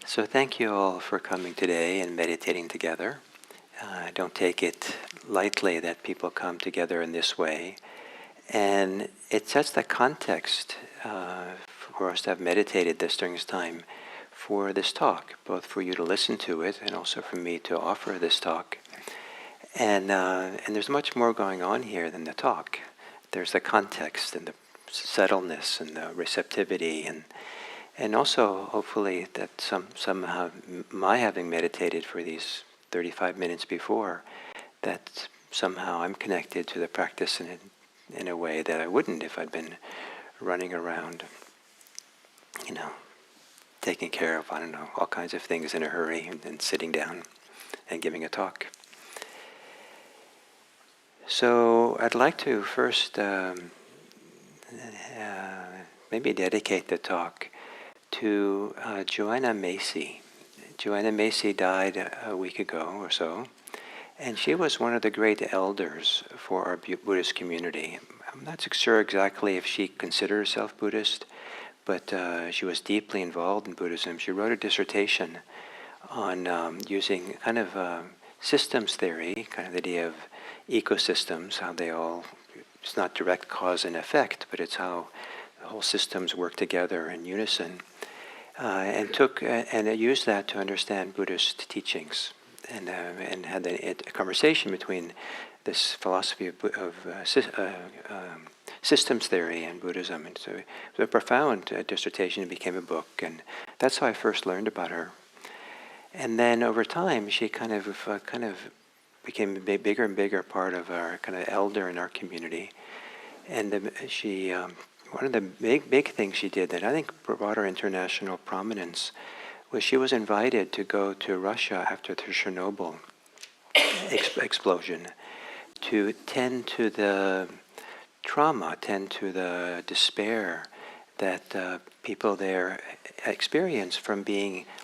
So thank you all for coming today and meditating together. I don't take it lightly that people come together in this way. And it sets the context for us to have meditated this during this time for this talk, both for you to listen to it and also for me to offer this talk. And there's much more going on here than the talk. There's the context and the subtleness and the receptivity and also, hopefully, that somehow my having meditated for these 35 minutes before, that somehow I'm connected to the practice in a way that I wouldn't if I'd been running around, taking care of, all kinds of things in a hurry and then sitting down and giving a talk. So I'd like to first maybe dedicate the talk to Joanna Macy. Joanna Macy died a week ago or so, and she was one of the great elders for our Buddhist community. I'm not sure exactly if she considered herself Buddhist, but she was deeply involved in Buddhism. She wrote a dissertation on using kind of systems theory, kind of the idea of ecosystems, how they all, it's not direct cause and effect, but it's how the whole systems work together in unison. And used that to understand Buddhist teachings, and had a conversation between this philosophy of systems theory and Buddhism. And so it was a profound dissertation. It became a book, and that's how I first learned about her. And then over time, she kind of became a bigger and bigger part of our kind of elder in our community, and she. One of the big things she did that I think brought her international prominence was she was invited to go to Russia after the Chernobyl explosion to tend to the trauma, tend to the despair that people there experience from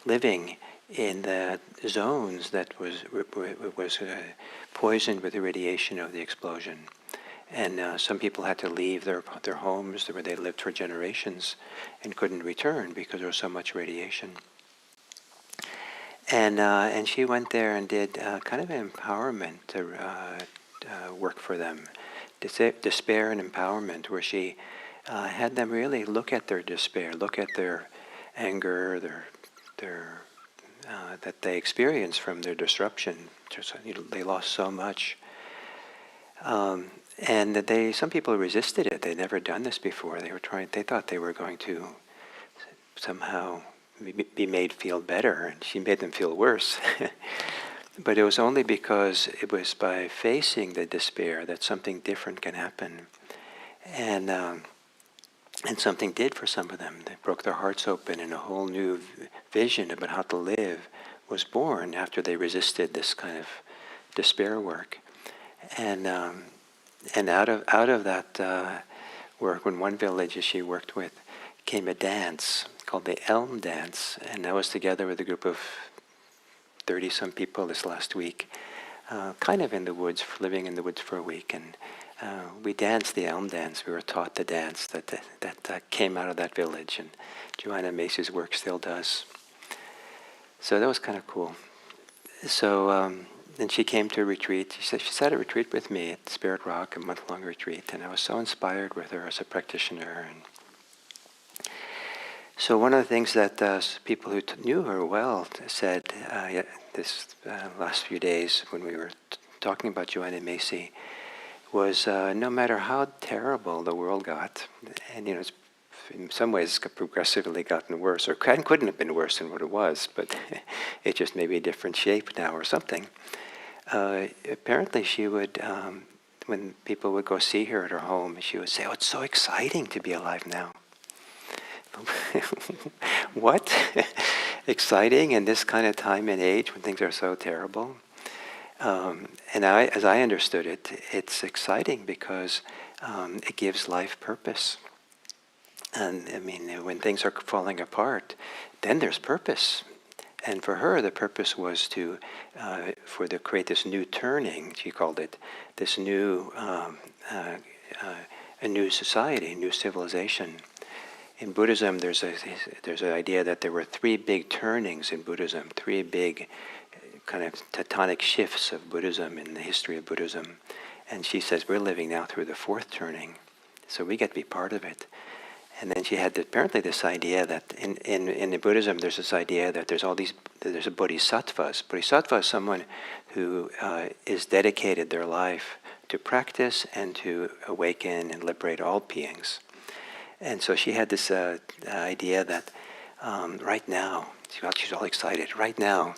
living in the zones that was poisoned with the radiation of the explosion. And some people had to leave their homes where they lived for generations and couldn't return because there was so much radiation. And she went there and did kind of an empowerment work for them, despair and empowerment, where she had them really look at their despair, look at their anger, their that they experienced from their disruption. They lost so much. And that some people resisted it. They'd never done this before. They thought they were going to somehow be made feel better, and she made them feel worse. But it was only because it was by facing the despair that something different can happen. And something did for some of them. They broke their hearts open, and a whole new vision about how to live was born after they resisted this kind of despair work. And out of that work, in one village that she worked with, came a dance called the Elm Dance, and I was together with a group of 30-some people this last week, kind of in the woods, living in the woods for a week, and we danced the Elm Dance. We were taught the dance that came out of that village, and Joanna Macy's work still does. So that was kind of cool. So. And she came to a retreat. She sat at a retreat with me at Spirit Rock, a month-long retreat, and I was so inspired with her as a practitioner. And so one of the things that people who knew her well said this last few days when we were talking about Joanna Macy was no matter how terrible the world got, and it's in some ways it's progressively gotten worse, or couldn't have been worse than what it was, but it just may be a different shape now or something. Apparently she would, when people would go see her at her home, she would say, "Oh, it's so exciting to be alive now." What? Exciting in this kind of time and age when things are so terrible? And as I understood it, it's exciting because it gives life purpose. And I mean, when things are falling apart, then there's purpose. And for her, the purpose was to create this new turning. She called it this new a new society, new civilization, in Buddhism, there's an idea that there were three big turnings in Buddhism, three big kind of tectonic shifts of Buddhism in the history of Buddhism. And she says, we're living now through the fourth turning, so we get to be part of it. And then she had apparently this idea that in Buddhism, there's this idea that there's a bodhisattvas. Bodhisattva is someone who is dedicated their life to practice and to awaken and liberate all beings. And so she had this idea that right now, she's all excited, right now,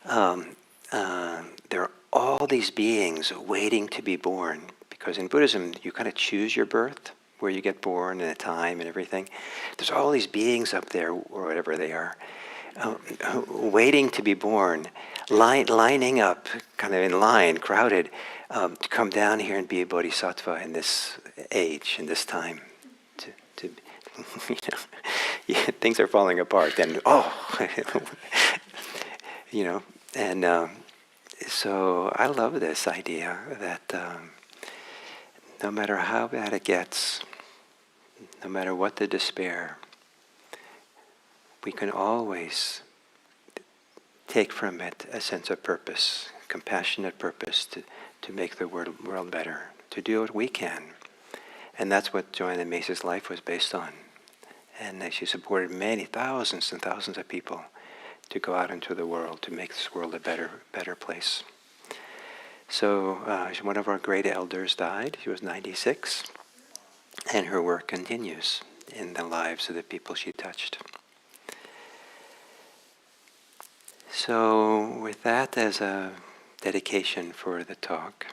there are all these beings waiting to be born. Because in Buddhism, you kind of choose your birth, where you get born and a time and everything. There's all these beings up there, or whatever they are, waiting to be born, lining up, kind of in line, crowded, to come down here and be a bodhisattva in this age, in this time. Things are falling apart, and and so I love this idea that no matter how bad it gets, no matter what the despair, we can always take from it a sense of purpose, compassionate purpose to make the world better, to do what we can. And that's what Joanna and Macy's life was based on. And she supported many thousands and thousands of people to go out into the world to make this world a better place. So one of our great elders died. She was 96. And her work continues in the lives of the people she touched. So with that as a dedication for the talk,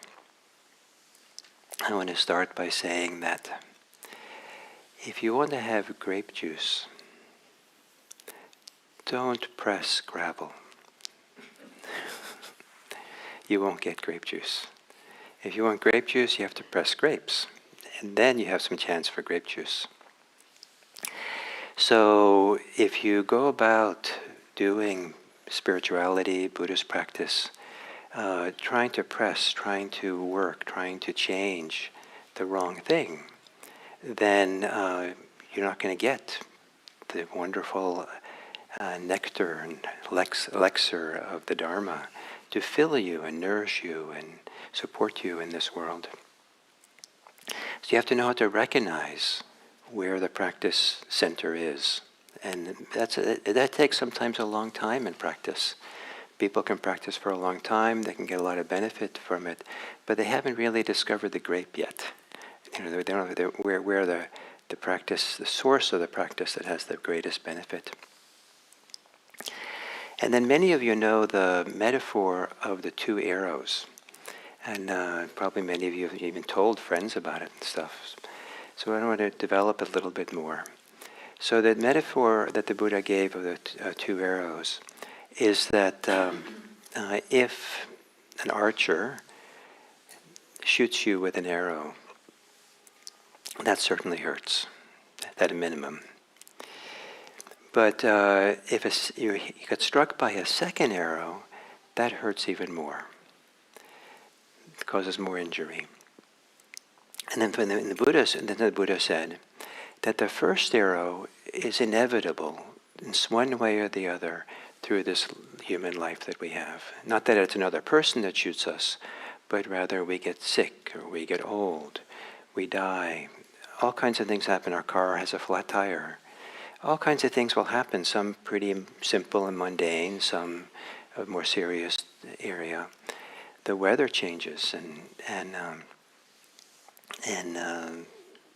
I want to start by saying that if you want to have grape juice, don't press gravel. You won't get grape juice. If you want grape juice, you have to press grapes. And then you have some chance for grape juice. So if you go about doing spirituality, Buddhist practice, trying to press, trying to work, trying to change the wrong thing, then you're not going to get the wonderful nectar and elixir of the Dharma to fill you and nourish you and support you in this world. So you have to know how to recognize where the practice center is. And that takes sometimes a long time in practice. People can practice for a long time, they can get a lot of benefit from it, but they haven't really discovered the grape yet. They don't know where the practice, the source of the practice that has the greatest benefit. And then many of you know the metaphor of the two arrows. And probably many of you have even told friends about it and stuff. So I want to develop it a little bit more. So the metaphor that the Buddha gave of the two arrows is that if an archer shoots you with an arrow, that certainly hurts, at a minimum. But if you get struck by a second arrow, that hurts even more. It causes more injury. And then the Buddha said that the first arrow is inevitable in one way or the other through this human life that we have. Not that it's another person that shoots us, but rather we get sick or we get old, we die. All kinds of things happen. Our car has a flat tire. All kinds of things will happen, some pretty simple and mundane, some of more serious area. The weather changes and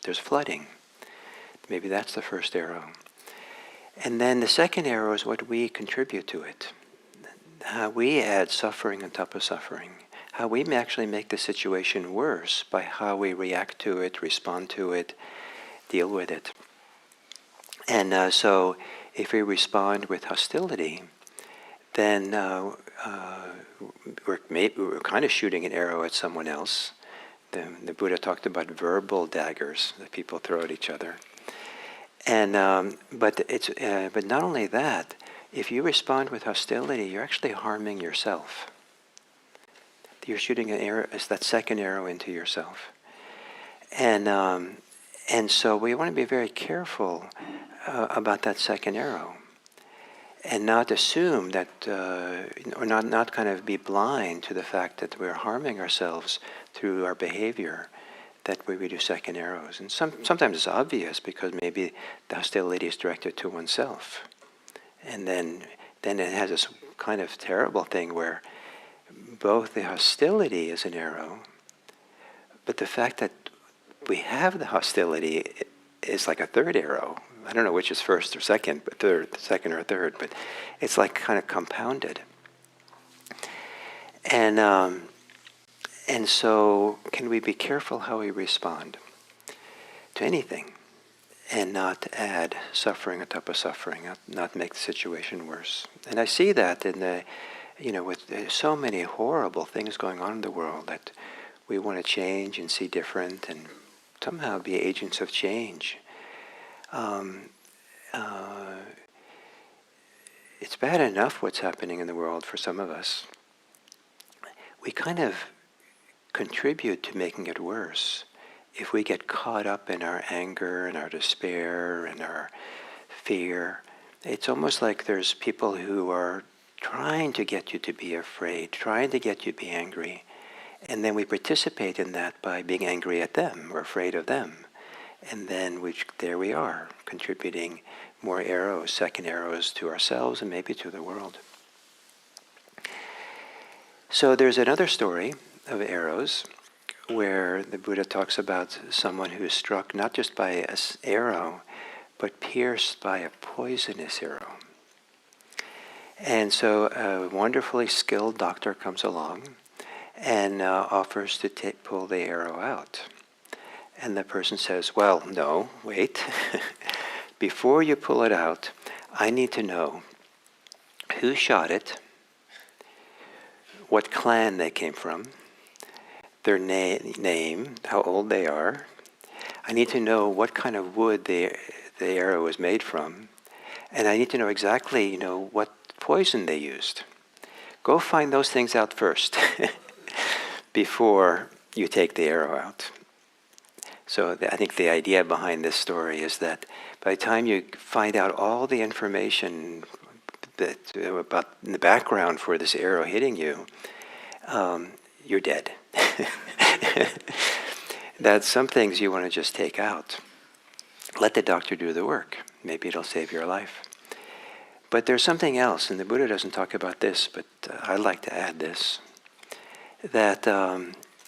there's flooding. Maybe that's the first arrow. And then the second arrow is what we contribute to it. How we add suffering on top of suffering. How we may actually make the situation worse by how we react to it, respond to it, deal with it. And so if we respond with hostility, then we're kind of shooting an arrow at someone else. The Buddha talked about verbal daggers that people throw at each other. And but not only that, if you respond with hostility, you're actually harming yourself. You're shooting an arrow, as that second arrow into yourself. And And so we want to be very careful about that second arrow, and not assume that, or not kind of be blind to the fact that we're harming ourselves through our behavior, that we do second arrows. And sometimes it's obvious because maybe the hostility is directed to oneself. And then it has this kind of terrible thing where both the hostility is an arrow, but the fact that we have the hostility is like a third arrow. I don't know which is first or second, but second or third, but it's like kind of compounded. And so can we be careful how we respond to anything and not add suffering on top of suffering, not make the situation worse? And I see that in the, with so many horrible things going on in the world that we want to change and see different and somehow be agents of change. It's bad enough what's happening in the world for some of us. We kind of contribute to making it worse if we get caught up in our anger and our despair and our fear. It's almost like there's people who are trying to get you to be afraid, trying to get you to be angry, and then we participate in that by being angry at them or afraid of them. And then there we are, contributing more arrows, second arrows to ourselves and maybe to the world. So there's another story of arrows where the Buddha talks about someone who is struck not just by an arrow, but pierced by a poisonous arrow. And so a wonderfully skilled doctor comes along and offers to pull the arrow out. And the person says, well, no, wait. Before you pull it out, I need to know who shot it, what clan they came from, their name, how old they are. I need to know what kind of wood the arrow was made from. And I need to know exactly, what poison they used. Go find those things out first before you take the arrow out. So I think the idea behind this story is that by the time you find out all the information about in the background for this arrow hitting you, you're dead. That some things you want to just take out. Let the doctor do the work. Maybe it'll save your life. But there's something else, and the Buddha doesn't talk about this, but I'd like to add this, that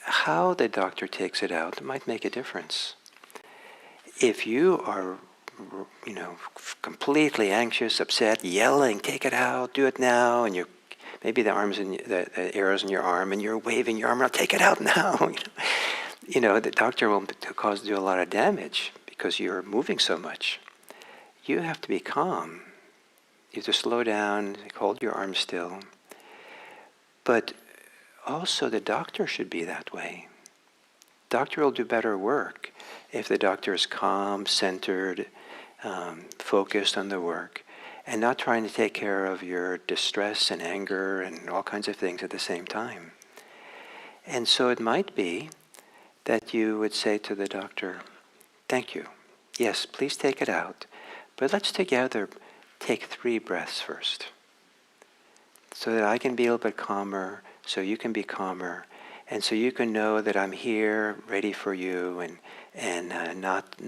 how the doctor takes it out might make a difference. If you are, completely anxious, upset, yelling, take it out, do it now, and maybe the arrow's in your arm, and you're waving your arm around, take it out now. The doctor will do a lot of damage because you're moving so much. You have to be calm. You have to slow down, hold your arm still. But also the doctor should be that way. Doctor will do better work if the doctor is calm, centered, focused on the work, and not trying to take care of your distress and anger and all kinds of things at the same time. And so it might be that you would say to the doctor, thank you. Yes, please take it out. But let's together take 3 breaths first, so that I can be a little bit calmer, so you can be calmer, and so you can know that I'm here, ready for you, and not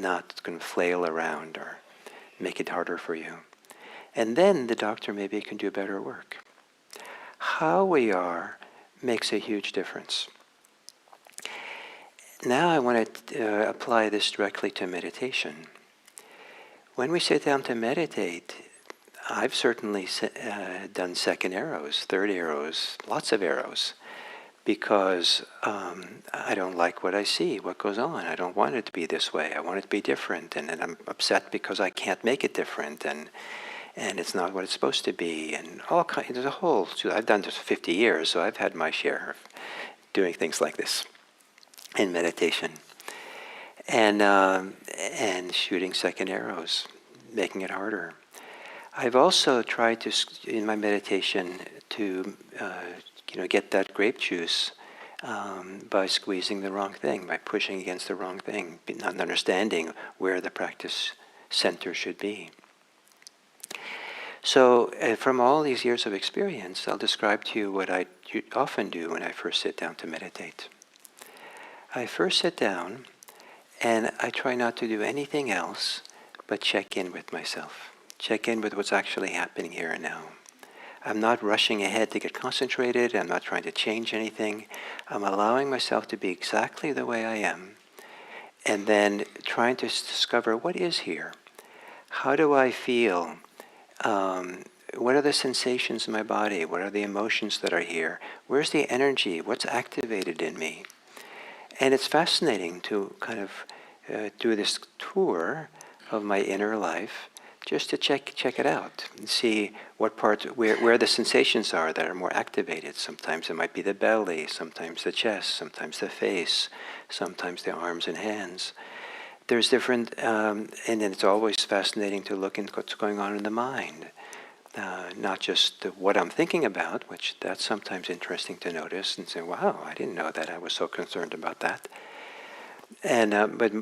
going to flail around or make it harder for you. And then the doctor maybe can do better work. How we are makes a huge difference. Now I want to apply this directly to meditation. When we sit down to meditate, I've certainly done second arrows, third arrows, lots of arrows, because I don't like what I see, what goes on. I don't want it to be this way. I want it to be different, and I'm upset because I can't make it different, and it's not what it's supposed to be, and all kinds. There's a whole. I've done this for 50 years, so I've had my share of doing things like this in meditation, and shooting second arrows, making it harder. I've also tried to, in my meditation, to get that grape juice by squeezing the wrong thing, by pushing against the wrong thing, not understanding where the practice center should be. So from all these years of experience, I'll describe to you what I often do when I first sit down to meditate. I first sit down and I try not to do anything else but check in with myself. Check in with what's actually happening here and now. I'm not rushing ahead to get concentrated. I'm not trying to change anything. I'm allowing myself to be exactly the way I am, and then trying to discover what is here. How do I feel? What are the sensations in my body? What are the emotions that are here? Where's the energy? What's activated in me? And it's fascinating to kind of do this tour of my inner life, just to check it out and see what parts, where the sensations are that are more activated. Sometimes it might be the belly, sometimes the chest, sometimes the face, sometimes the arms and hands. There's different, and then it's always fascinating to look into what's going on in the mind. Not just what I'm thinking about, which that's sometimes interesting to notice and say, wow, I didn't know that I was so concerned about that. And but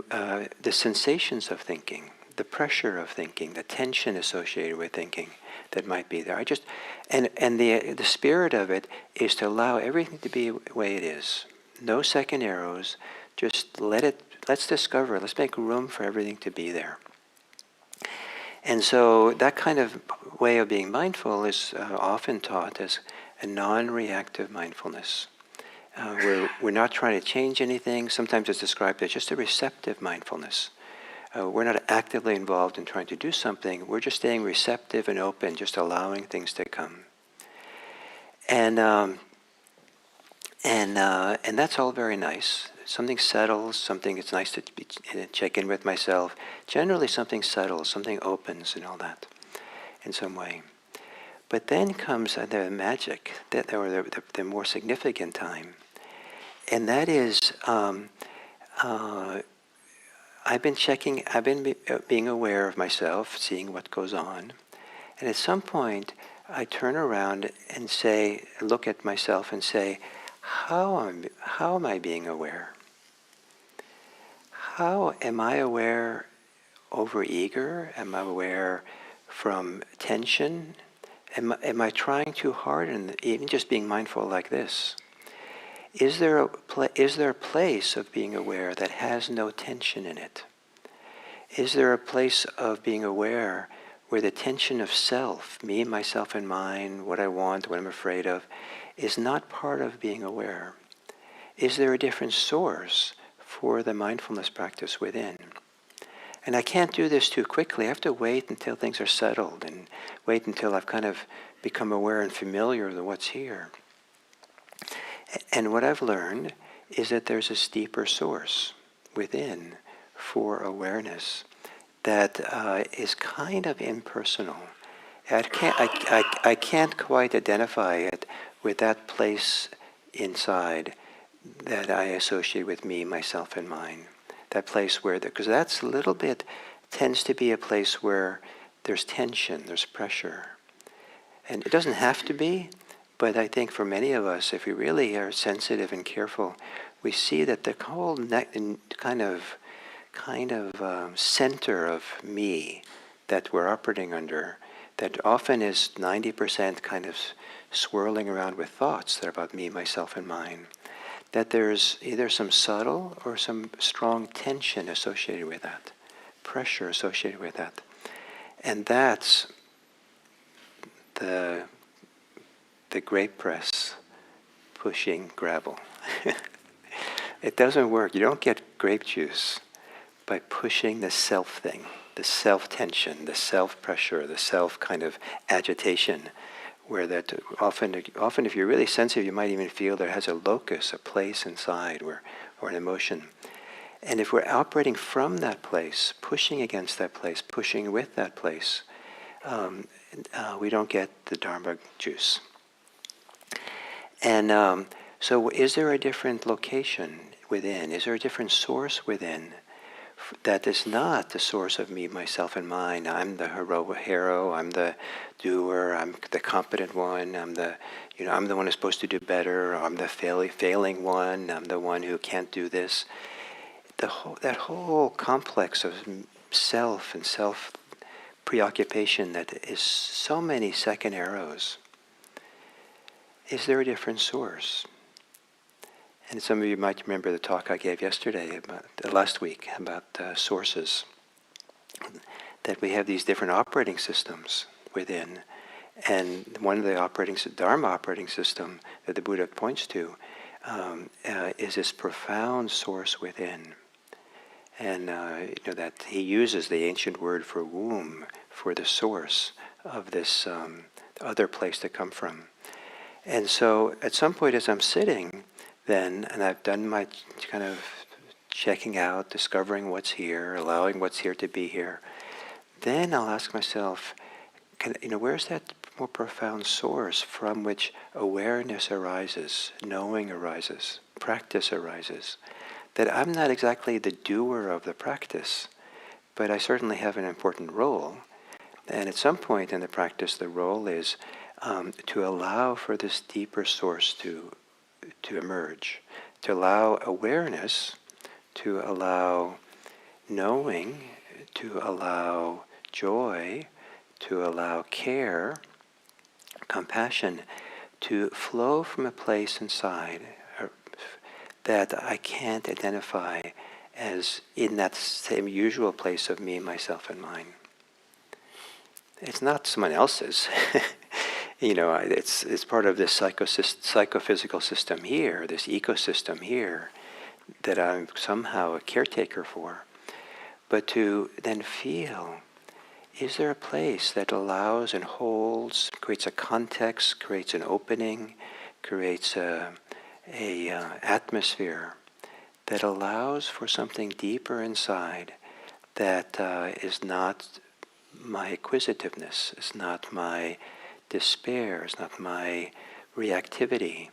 the sensations of thinking, the pressure of thinking, the tension associated with thinking that might be there. And the spirit of it is to allow everything to be the way it is. No second arrows, just let's discover, let's make room for everything to be there. And so that kind of way of being mindful is often taught as a non-reactive mindfulness. We're not trying to change anything. Sometimes it's described as just a receptive mindfulness. We're not actively involved in trying to do something. We're just staying receptive and open, just allowing things to come. And that's all very nice. Something settles, something it's nice to check in with myself. Generally something settles, something opens and all that in some way. But then comes the magic, or the more significant time. And that is, I've been being aware of myself, seeing what goes on. And at some point, I turn around and look at myself and say, how am I being aware? How am I aware over-eager? Am I aware from tension? Am I trying too hard? And even just being mindful like this, is there a place of being aware that has no tension in it? Is there a place of being aware where the tension of self, me, myself, and mine, what I want, what I'm afraid of, is not part of being aware? Is there a different source for the mindfulness practice within? And I can't do this too quickly. I have to wait until things are settled and wait until I've kind of become aware and familiar with what's here. And what I've learned is that there's a deeper source within for awareness that is kind of impersonal. I can't quite identify it with that place inside that I associate with me, myself, and mine. That place where, because that's a little bit, tends to be a place where there's tension, there's pressure. And it doesn't have to be, but I think for many of us, if we really are sensitive and careful, we see that the whole kind of center of me that we're operating under, that often is 90% kind of swirling around with thoughts that are about me, myself, and mine, that there's either some subtle or some strong tension associated with that, pressure associated with that. And that's the grape press pushing gravel. It doesn't work. You don't get grape juice by pushing the self thing, the self-tension, the self-pressure, the self kind of agitation, where that often if you're really sensitive, you might even feel there has a locus, a place inside or an emotion. And if we're operating from that place, pushing against that place, pushing with that place, we don't get the Dharma juice. And so is there a different location within? Is there a different source within that is not the source of me, myself, and mine. I'm the hero. I'm the doer. I'm the competent one. I'm the one who's supposed to do better. I'm the failing one. I'm the one who can't do this. That whole complex of self and self preoccupation that is so many second arrows. Is there a different source? And some of you might remember the talk I gave yesterday, last week, about sources. That we have these different operating systems within. And one of the Dharma operating system that the Buddha points to is this profound source within. And that he uses the ancient word for womb for the source of this other place to come from. And so at some point as I'm sitting then, and I've done my kind of checking out, discovering what's here, allowing what's here to be here, then I'll ask myself, where's that more profound source from which awareness arises, knowing arises, practice arises? That I'm not exactly the doer of the practice, but I certainly have an important role. And at some point in the practice, the role is to allow for this deeper source to emerge, to allow awareness, to allow knowing, to allow joy, to allow care, compassion, to flow from a place inside that I can't identify as in that same usual place of me, myself, and mine. It's not someone else's. It's part of this psychophysical system here, this ecosystem here, that I'm somehow a caretaker for. But to then feel, is there a place that allows and holds, creates a context, creates an opening, creates a atmosphere that allows for something deeper inside that is not my acquisitiveness, is not my despair, is not my reactivity,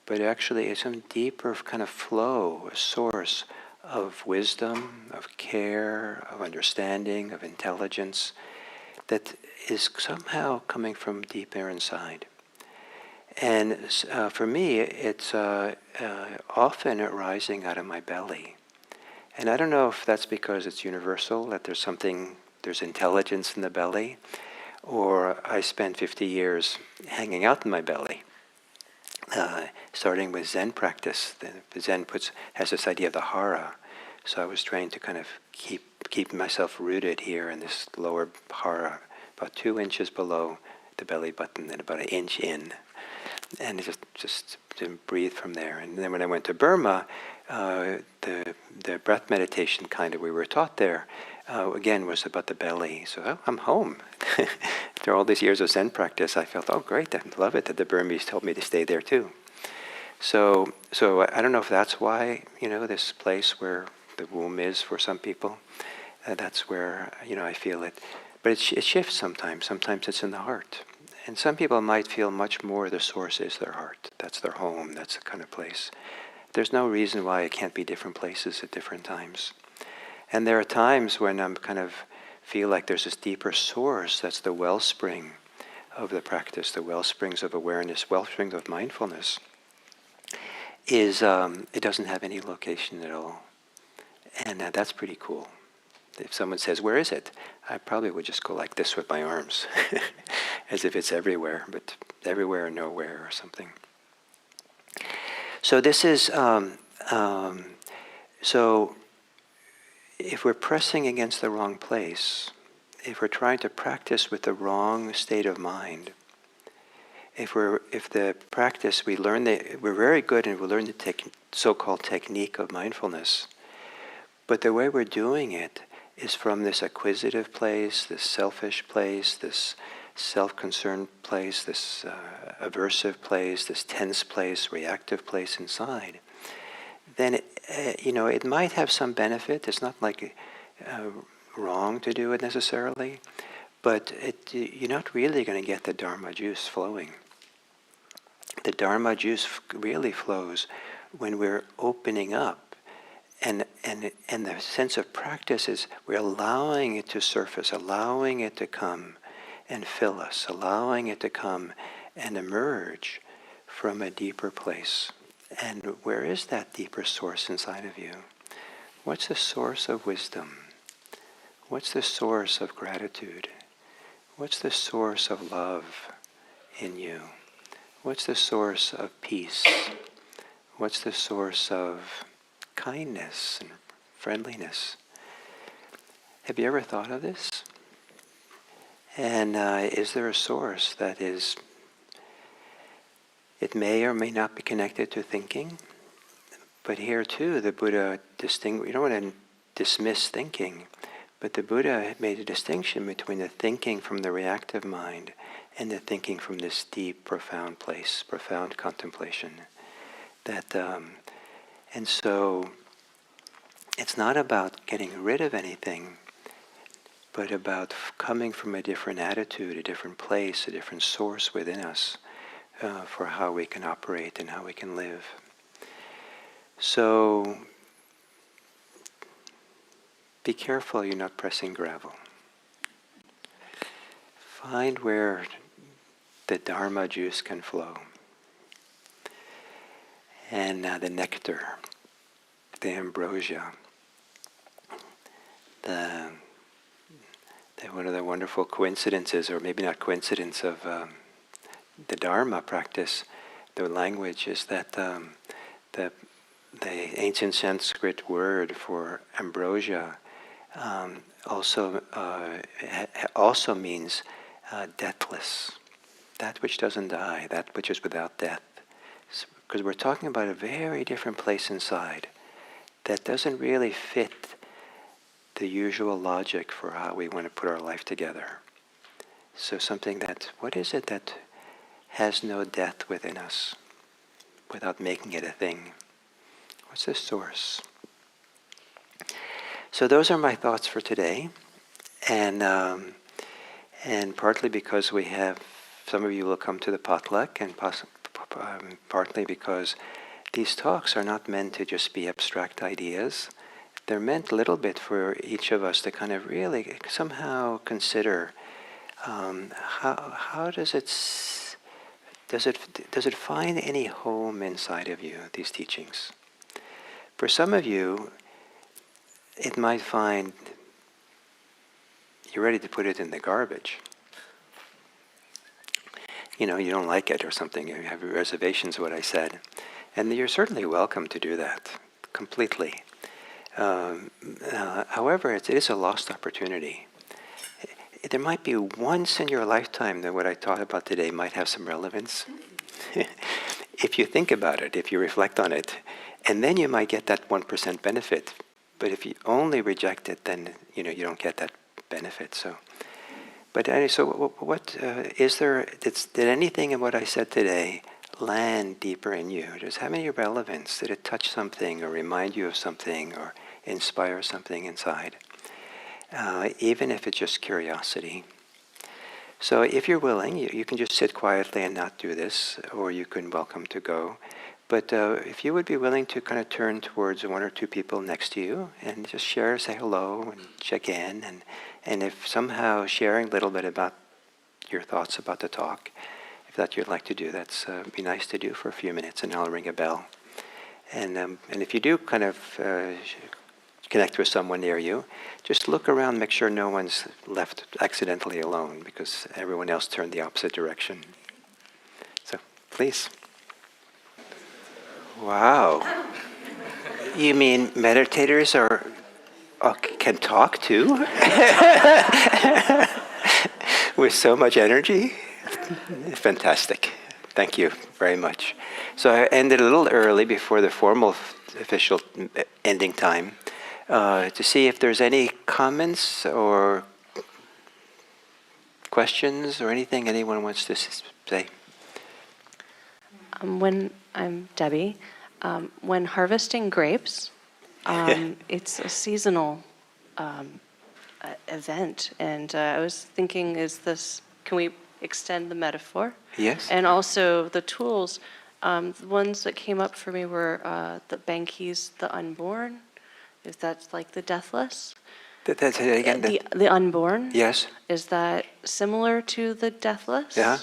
but actually is some deeper kind of flow, a source of wisdom, of care, of understanding, of intelligence that is somehow coming from deeper inside. And for me, it's often arising out of my belly. And I don't know if that's because it's universal, that there's intelligence in the belly, or I spent 50 years hanging out in my belly, starting with Zen practice. The Zen has this idea of the hara. So I was trained to kind of keep myself rooted here in this lower hara, about 2 inches below the belly button and about 1 inch in. And just to breathe from there. And then when I went to Burma, the breath meditation kind of we were taught there, again, was about the belly. So I'm home. After all these years of Zen practice, I felt, great, I love it that the Burmese told me to stay there too. So I don't know if that's why, this place where the womb is for some people, that's where, I feel it. But it shifts sometimes. Sometimes it's in the heart. And some people might feel much more the source is their heart. That's their home. That's the kind of place. There's no reason why it can't be different places at different times. And there are times when I'm kind of feel like there's this deeper source that's the wellspring of the practice, the wellsprings of awareness, wellsprings of mindfulness, is it doesn't have any location at all. And that's pretty cool. If someone says, where is it? I probably would just go like this with my arms, as if it's everywhere, but everywhere or nowhere or something. So this is, so if we're pressing against the wrong place, if we're trying to practice with the wrong state of mind, if the practice, we're very good and we learn the so-called technique of mindfulness, but the way we're doing it is from this acquisitive place, this selfish place, this self-concerned place, this aversive place, this tense place, reactive place inside, then it might have some benefit. It's not like wrong to do it necessarily, but you're not really going to get the Dharma juice flowing. The Dharma juice really flows when we're opening up And the sense of practice is we're allowing it to surface, allowing it to come and fill us, allowing it to come and emerge from a deeper place. And where is that deeper source inside of you? What's the source of wisdom? What's the source of gratitude? What's the source of love in you? What's the source of peace? What's the source of kindness and friendliness? Have you ever thought of this? And is there a source that is, it may or may not be connected to thinking, but here too the Buddha you don't want to dismiss thinking, but the Buddha made a distinction between the thinking from the reactive mind and the thinking from this deep, profound place, profound contemplation. And so it's not about getting rid of anything, but about coming from a different attitude, a different place, a different source within us for how we can operate and how we can live. So be careful you're not pressing gravel. Find where the Dharma juice can flow. And the nectar, the ambrosia, one of the wonderful coincidences, or maybe not coincidence, of the Dharma practice, the language, is that the ancient Sanskrit word for ambrosia also means deathless, that which doesn't die, that which is without death. Because we're talking about a very different place inside that doesn't really fit the usual logic for how we want to put our life together. So what is it that has no death within us without making it a thing? What's the source? So those are my thoughts for today. And partly because some of you will come to the potluck, and partly because these talks are not meant to just be abstract ideas. They're meant a little bit for each of us to kind of really somehow consider how does it find any home inside of you, these teachings? For some of you, it might find you're ready to put it in the garbage. You don't like it or something, you have reservations of what I said. And you're certainly welcome to do that, completely. However, it is a lost opportunity. There might be once in your lifetime that what I taught about today might have some relevance. If you think about it, if you reflect on it, and then you might get that 1% benefit. But if you only reject it, then you don't get that benefit. But anyway, so what is there? Did anything in what I said today land deeper in you? Does it have any relevance? Did it touch something, or remind you of something, or inspire something inside? Even if it's just curiosity. So if you're willing, you can just sit quietly and not do this, or you can welcome to go. But if you would be willing to kind of turn towards one or two people next to you and just share, say hello, and check in, and if somehow sharing a little bit about your thoughts about the talk, if that you'd like to do, that's be nice to do for a few minutes, and I'll ring a bell. And if you do kind of connect with someone near you, just look around, make sure no one's left accidentally alone, because everyone else turned the opposite direction. So, please. Wow. You mean meditators can talk too? With so much energy? Fantastic. Thank you very much. So I ended a little early before the formal official ending time to see if there's any comments or questions or anything anyone wants to say. I'm Debbie. When harvesting grapes, it's a seasonal event, and I was thinking, can we extend the metaphor? Yes. And also the tools, the ones that came up for me were the Bankis, the unborn, Is that like the deathless? That's it again. The unborn? Yes. Is that similar to the deathless? Yeah.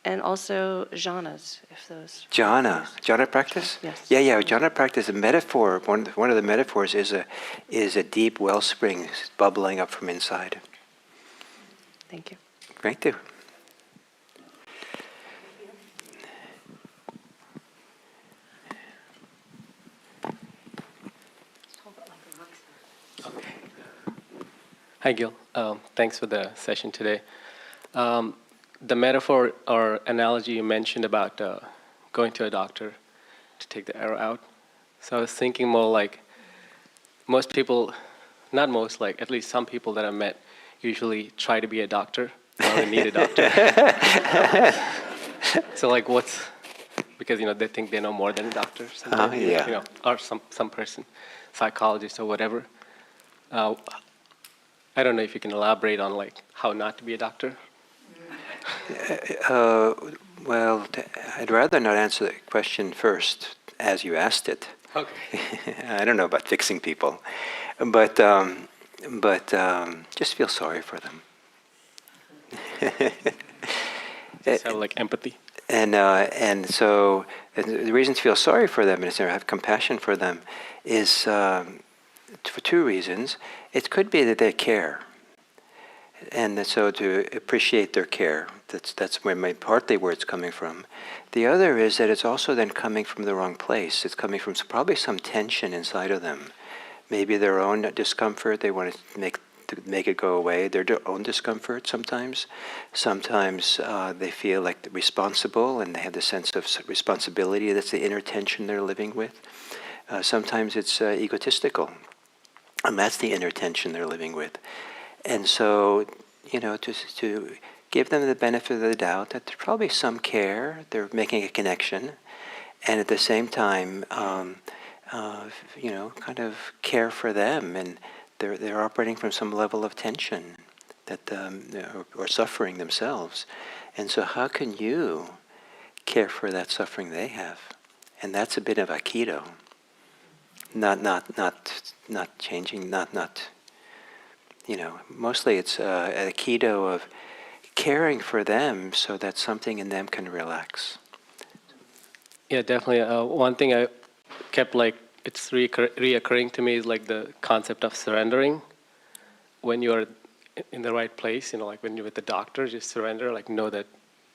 And also jhanas, if those. Jhana practice? Yes. Yeah. Jhana practice, a metaphor, one of the metaphors is a deep wellspring bubbling up from inside. Thank you. Thank you. Hi, Gil. Thanks for the session today. The metaphor or analogy you mentioned about going to a doctor to take the arrow out. So I was thinking more like most people, not most, like at least some people that I've met usually try to be a doctor or they need a doctor. So like because they think they know more than a doctor sometimes, yeah. Or some person, psychologist or whatever. I don't know if you can elaborate on like how not to be a doctor. Well, I'd rather not answer the question first as you asked it. Okay. I don't know about fixing people, but just feel sorry for them. Just have like empathy. And so the reason to feel sorry for them and to have compassion for them is for two reasons. It could be that they care, and so to appreciate their care. That's partly where it's coming from. The other is that it's also then coming from the wrong place. It's coming from probably some tension inside of them. Maybe their own discomfort. They want to make it go away. Their own discomfort sometimes. Sometimes they feel like they're responsible and they have the sense of responsibility. That's the inner tension they're living with. Sometimes it's egotistical. And that's the inner tension they're living with. And so, to give them the benefit of the doubt that there's probably some care, they're making a connection, and at the same time, kind of care for them, and they're operating from some level of tension that or suffering themselves. And so how can you care for that suffering they have? And that's a bit of aikido. Not changing, mostly it's a aikido of caring for them so that something in them can relax. Yeah, definitely. One thing I kept it's reoccurring to me is like the concept of surrendering. When you're in the right place, like when you're with the doctor, just surrender,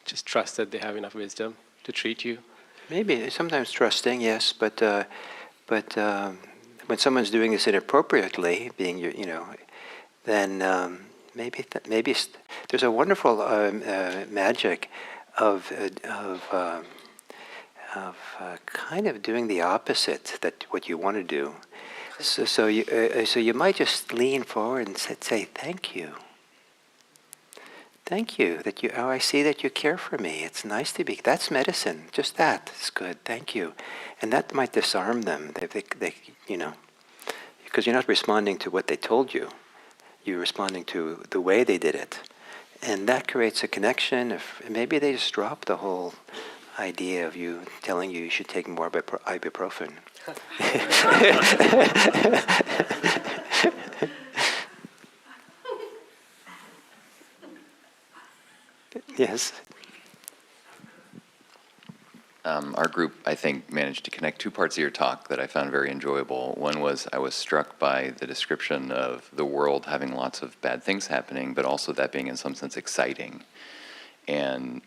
just trust that they have enough wisdom to treat you. Maybe sometimes trusting, yes, but when someone's doing this inappropriately, then maybe there's a wonderful magic of kind of doing the opposite that what you want to do. So you might just lean forward and say thank you. Thank you I see that you care for me. It's nice to be. That's medicine. Just that. It's good. Thank you. And that might disarm them. They because you're not responding to what they told you. You're responding to the way they did it. And that creates a connection. Maybe they just drop the whole idea of you telling you should take more ibuprofen. Yes. Our group, I think, managed to connect two parts of your talk that I found very enjoyable. One was I was struck by the description of the world having lots of bad things happening, but also that being in some sense exciting. And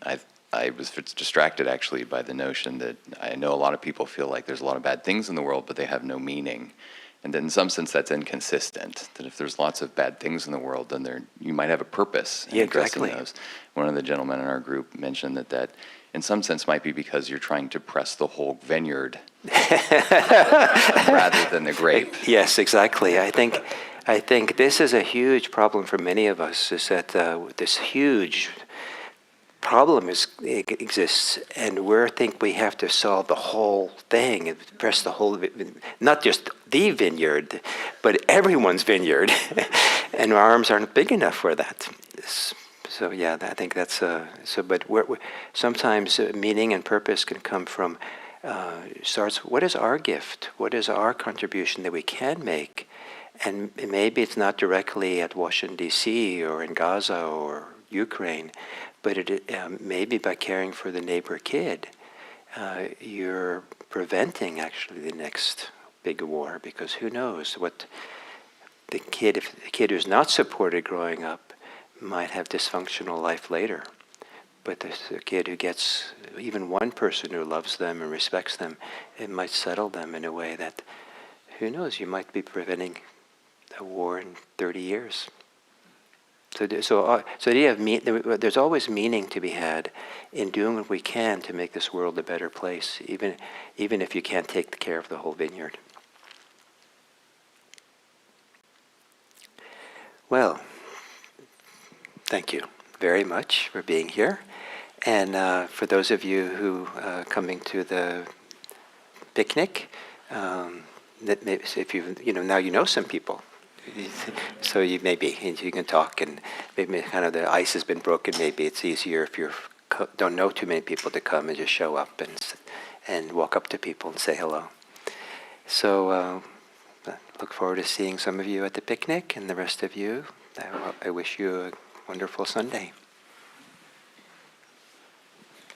I was distracted actually by the notion that I know a lot of people feel like there's a lot of bad things in the world, but they have no meaning. And that in some sense that's inconsistent, that if there's lots of bad things in the world, then you might have a purpose in addressing those. One of the gentlemen in our group mentioned that in some sense might be because you're trying to press the whole vineyard rather than the grape. Yes, exactly. I think this is a huge problem for many of us, is that this huge problem exists, and we think we have to solve the whole thing and press the whole, not just the vineyard, but everyone's vineyard, and our arms aren't big enough for that. So yeah, I think that's but sometimes meaning and purpose can come from starts, what is our gift? What is our contribution that we can make? And maybe it's not directly at Washington, D.C. or in Gaza or Ukraine, but maybe by caring for the neighbor kid, you're preventing actually the next big war, because who knows what the kid, if the kid who's not supported growing up might have dysfunctional life later. But the kid who gets even one person who loves them and respects them, it might settle them in a way that, who knows, you might be preventing a war in 30 years. So the idea of there's always meaning to be had in doing what we can to make this world a better place, even if you can't take care of the whole vineyard. Well, thank you very much for being here. And for those of you who are coming to the picnic, that maybe, if now you know some people, so you can talk, and maybe kind of the ice has been broken. Maybe it's easier if you don't know too many people to come and just show up and walk up to people and say hello. So look forward to seeing some of you at the picnic, and the rest of you, I wish you a wonderful Sunday.